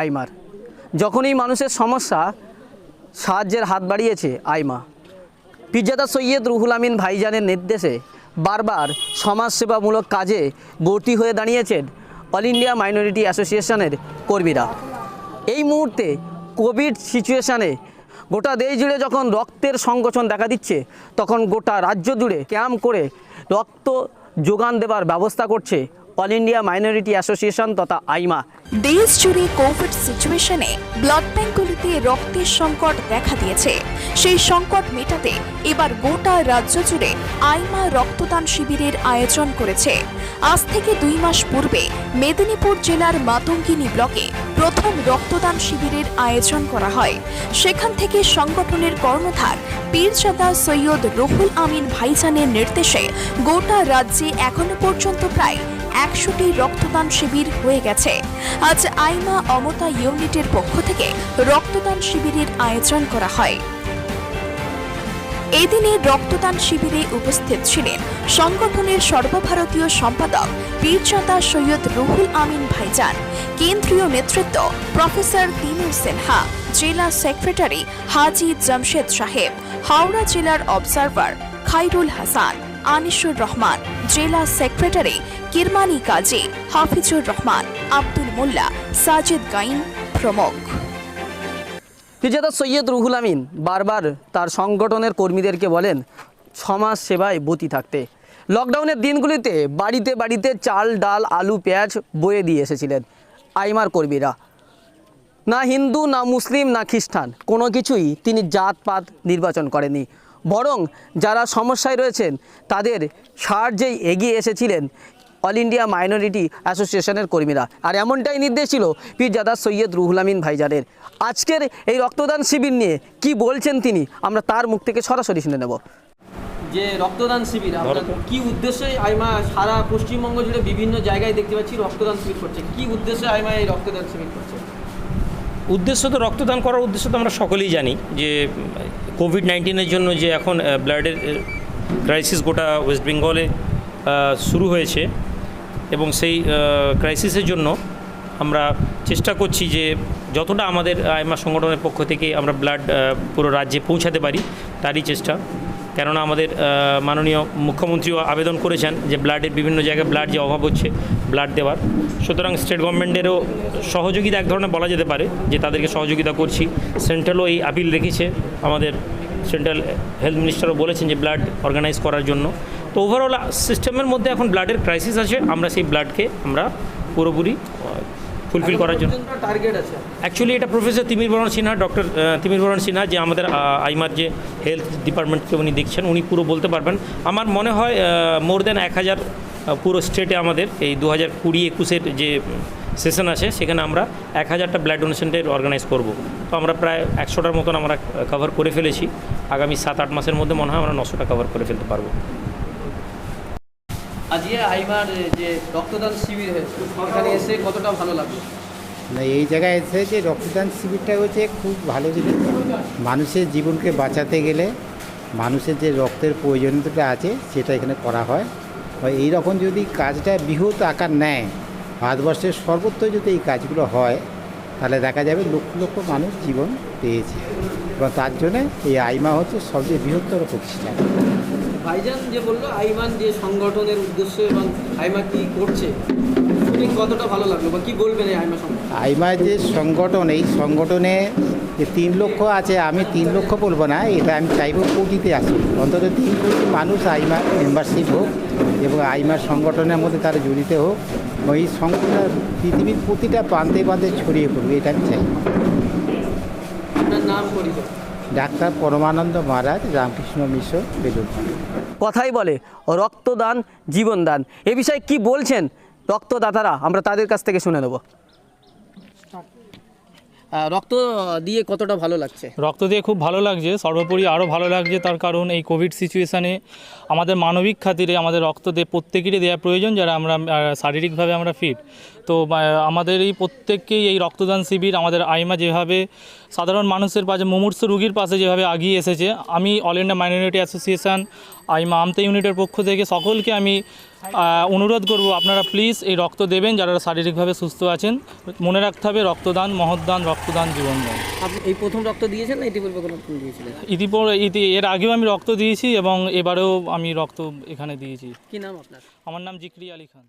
আইমার। যখনই মানুষের সমস্যা সাহায্যের হাত বাড়িয়েছে আইমা। পীরজাদা সৈয়দ রুহুল আমিন ভাইজানের নির্দেশে বারবার সমাজসেবামূলক কাজে ভর্তি হয়ে দাঁড়িয়েছেন অল ইন্ডিয়া মাইনরিটি অ্যাসোসিয়েশনের কর্মীরা। এই মুহূর্তে কোভিড সিচুয়েশানে গোটা দেশ জুড়ে যখন রক্তের সংকোচন দেখা দিচ্ছে, তখন গোটা রাজ্য জুড়ে ক্যাম্প করে রক্ত যোগান দেবার ব্যবস্থা করছে অল ইন্ডিয়া মাইনরিটি অ্যাসোসিয়েশন তথা আইমা। দেশ জুড়ে কোভিড সিচুয়েশনে ব্লাড ব্যাঙ্কগুলিতে রক্তের সংকট দেখা দিয়েছে। সেই সংকট মেটাতে এবার গোটা রাজ্য জুড়ে আইমা রক্তদান শিবিরের আয়োজন করেছে। আজ থেকে 2 মাস পূর্বে মেদিনীপুর জেলার মাতঙ্গিনী ব্লকে প্রথম রক্তদান শিবিরের আয়োজন করা হয়। সেখান থেকে সংগঠনের কর্ণধার পীরজাদা সৈয়দ রুহুল আমিন ভাইজানের নির্দেশে গোটা রাজ্যে এখনো পর্যন্ত প্রায় 100টি রক্তদান শিবির হয়ে গেছে। আজ আইমা অমতা ইউনিটের পক্ষ থেকে রক্তদান শিবিরের আয়োজন করা হয়। এই দিনে রক্তদান শিবিরে উপস্থিত ছিলেন সংগঠনের সর্বভারতীয় সম্পাদক পীরজাদা সৈয়দ রুহুল আমিন ভাইজান, কেন্দ্রীয় নেতৃত্ব প্রফেসর তিমুর সিনহা, জেলা সেক্রেটারি হাজি জামশেদ সাহেব, হাওড়া জেলার অবজারভার খাইরুল হাসান, আনিসুর রহমান, জেলা সেক্রেটারি কিরমানি কাজী, হাফিজুর রহমান, আব্দুল মোল্লা, সাজিদ গাইন প্রমুখ। পীরজাদা সৈয়দ রুহুল আমিন বারবার তার সংগঠনের কর্মীদেরকে বলেন সমাজ সেবায় ব্রতী থাকতে। লকডাউনের দিনগুলিতে বাড়িতে বাড়িতে চাল, ডাল, আলু, পেঁয়াজ বয়ে দিয়ে এসেছিলেন আইমার কর্মীরা। না হিন্দু, না মুসলিম, না খ্রিস্টান, কোনো কিছুই তিনি জাতপাত নির্বাচন করেনি। বরং যারা সমস্যায় রয়েছেন তাদের সাহায্যেই এগিয়ে এসেছিলেন অল ইন্ডিয়া মাইনরিটি অ্যাসোসিয়েশনের কর্মীরা। আর এমনটাই নির্দেশ ছিল পীরজাদা সৈয়দ রুহুল আমিন ভাইজানের। আজকের এই রক্তদান শিবির নিয়ে কি বলছেন তিনি, আমরা তার মুখ থেকে সরাসরি শুনে নেব। যে রক্তদান শিবির কি উদ্দেশ্যে আইমা সারা পশ্চিমবঙ্গ জুড়ে বিভিন্ন জায়গায় দেখতে পাচ্ছি রক্তদান শিবির করছে, কি উদ্দেশ্যে আইমা এই রক্তদান শিবির করছে? উদ্দেশ্য তো রক্তদান করার উদ্দেশ্য তো আমরা সকলেই জানি যে কোভিড-19-এর জন্য যে এখন ব্লাডের ক্রাইসিস গোটা ওয়েস্ট বেঙ্গলে শুরু হয়েছে, এবং সেই ক্রাইসিসের জন্য আমরা চেষ্টা করছি যে যতটা আমাদের আইমা সংগঠনের পক্ষ থেকে আমরা ব্লাড পুরো রাজ্যে পৌঁছাতে পারি তারই চেষ্টা। কেননা আমাদের মাননীয় মুখ্যমন্ত্রীও আবেদন করেছেন যে ব্লাডের বিভিন্ন জায়গায় ব্লাড যে অভাব হচ্ছে ব্লাড দেওয়ার, সুতরাং স্টেট গভর্নমেন্টেরও সহযোগিতা এক ধরনের বলা যেতে পারে যে তাদেরকে সহযোগিতা করছি। সেন্ট্রালও এই আপিল রেখেছে, আমাদের সেন্ট্রাল হেলথ মিনিস্টারও বলেছেন যে ব্লাড অর্গানাইজ করার জন্য। তো ওভারঅল সিস্টেমের মধ্যে এখন ব্লাডের ক্রাইসিস আছে, আমরা সেই ব্লাডকে আমরা পুরোপুরি ফুলফিল করার জন্য টার্গেট আছে। অ্যাকচুয়ালি এটা প্রফেসর তিমির বরণ সিনহা, ডক্টর তিমির বরণ সিনহা, যে আমাদের আইমার যে হেলথ ডিপার্টমেন্টকে উনি দেখছেন, উনি পুরো বলতে পারবেন। আমার মনে হয় মোর দেন 1000 পুরো স্টেটে আমাদের এই 2020-21-এর যে সেশন আছে সেখানে আমরা 1000টা ব্লাড ডোনেশনের অর্গানাইজ করব। তো আমরা প্রায় 100টার মতন আমরা কভার করে ফেলেছি। আগামী 7-8 মাসের মধ্যে মনে হয় আমরা 900টা কভার করে ফেলতে পারবো। আজকে আইমার যে রক্তদান শিবির হয়েছে এখানে এসে কতটা ভালো লাগলো? না, এই জায়গায় এসে যে রক্তদান শিবিরটা হচ্ছে খুব ভালো জিনিস। মানুষের জীবনকে বাঁচাতে গেলে মানুষের যে রক্তের প্রয়োজনীয়তা আছে সেটা এখানে করা হয়। এই রকম যদি কাজটা বৃহৎ আকার নেয়, ভারতবর্ষের সর্বত্র যদি এই কাজগুলো হয় তাহলে দেখা যাবে লক্ষ লক্ষ মানুষ জীবন পেয়েছে, এবং তার জন্যে এই আইমা হচ্ছে সবচেয়ে বৃহত্তর প্রতিষ্ঠান। ভাইজান যে বললো আইমান যে সংগঠনের উদ্দেশ্য এবং আইমা কি করছে শুনে কতটা ভালো লাগলো, বা কি বলবেন এই আইমা সম্পর্কে? আইমা যে সংগঠন, এই সংগঠনে যে 3 লক্ষ আছে, আমি 3 লক্ষ বলবো না, এটা আমি চাইবো কোটিতে আসুক। অন্তত 3 কোটি মানুষ আইমা মেম্বারশিপ হোক এবং আইমার সংগঠনের মধ্যে তারা জড়িত হোক, ওই সংগঠন পৃথিবীর প্রতিটা প্রান্তে প্রান্তে ছড়িয়ে পড়বে, এটা আমি চাই। আপনার নাম পরিচয়? ডাক্তার পরমানন্দ মহারাজ, রামকৃষ্ণ মিশন, বেলুড়। কথাই বলে রক্তদান জীবনদান। এ বিষয়ে কি বলছেন রক্তদাতারা, আমরা তাদের কাছ থেকে শুনে নেব। রক্ত দিয়ে কতটা ভালো লাগছে? রক্ত দিয়ে খুব ভালো লাগছে, সর্বোপরি আরও ভালো লাগছে তার কারণ এই কোভিড সিচুয়েশানে আমাদের মানবিক খাতিরে আমাদের রক্ত দিয়ে প্রত্যেকেরই দেওয়া প্রয়োজন, যারা আমরা শারীরিকভাবে আমরা ফিট। তো আমাদের এই প্রত্যেককেই এই রক্তদান শিবির আমাদের আইমা যেভাবে সাধারণ মানুষের পাশে মুমূর্ষু রুগীর পাশে যেভাবে এগিয়ে এসেছে, আমি অল ইন্ডিয়া মাইনরিটি অ্যাসোসিয়েশন আইমা আমতা ইউনিটের পক্ষ থেকে সকলকে আমি অনুরোধ করব, আপনারা প্লিজ এই রক্ত দেবেন যারা শারীরিকভাবে সুস্থ আছেন। মনে রাখতে হবে রক্তদান মহৎদান, রক্তদান জীবনদান। আপনি এই প্রথম রক্ত দিয়েছেন না ইতিপূর্বে কোনো রক্ত দিয়েছিলেন? এর আগেও আমি রক্ত দিয়েছি এবং এবারেও আমি রক্ত এখানে দিয়েছি। কি নাম আপনার? আমার নাম জিকরি আলী খান।